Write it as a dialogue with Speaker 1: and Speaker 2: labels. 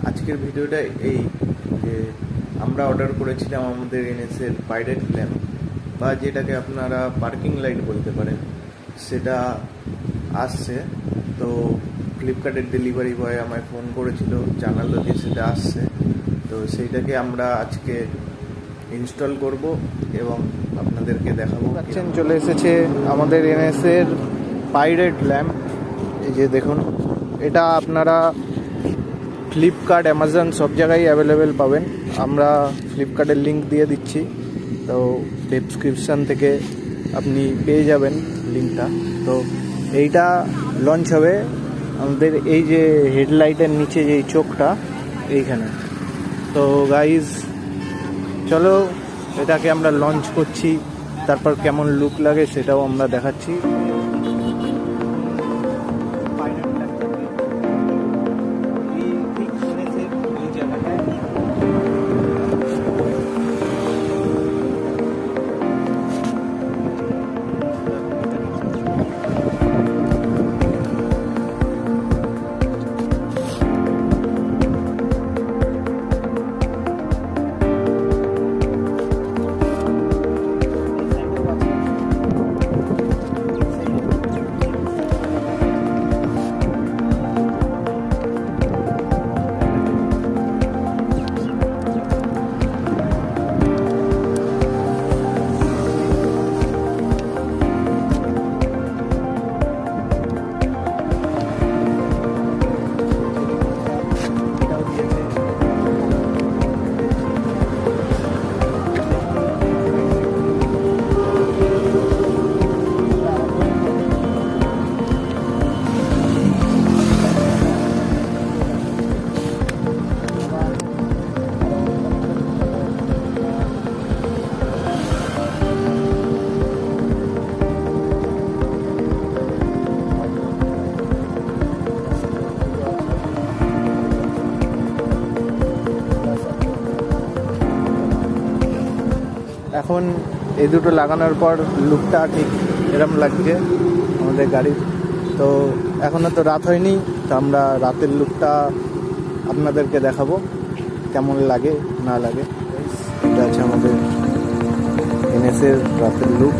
Speaker 1: আজকের ভিডিওটা এই যে আমরা অর্ডার করেছিলাম আমাদের এনএসের পাইরেট ল্যাম্প বা যেটাকে আপনারা পার্কিং লাইট বলতে পারেন, সেটা আসছে। তো ফ্লিপকার্টের ডেলিভারি বয় আমায় ফোন করেছিল, জানালো যে সেটা আসছে। তো সেইটাকে আমরা আজকে ইনস্টল করব এবং আপনাদেরকে দেখাবো। চলে এসেছে আমাদের এনএসের পাইরেট ল্যাম্প। এই যে দেখুন, এটা আপনারা ফ্লিপকার্ট, অ্যামাজন সব জায়গায় অ্যাভেলেবেল পাবেন। আমরা ফ্লিপকার্টের লিঙ্ক দিয়ে দিচ্ছি, তো ডেসক্রিপশান থেকে আপনি পেয়ে যাবেন লিঙ্কটা। তো এইটা লঞ্চ হবে আমাদের এই যে হেডলাইটের নিচে যে চোখটা এইখানে। তো গাইজ চলো, এটাকে আমরা লঞ্চ করছি, তারপর কেমন লুক লাগে সেটাও আমরা দেখাচ্ছি। এখন এই দুটো লাগানোর পর লুকটা ঠিক এরম লাগছে আমাদের গাড়ির। তো এখনও তো রাত হয়নি, তো আমরা রাতের লুকটা আপনাদেরকে দেখাবো কেমন লাগে না লাগে। এটা আছে আমাদের এনএসের রাতের লুক।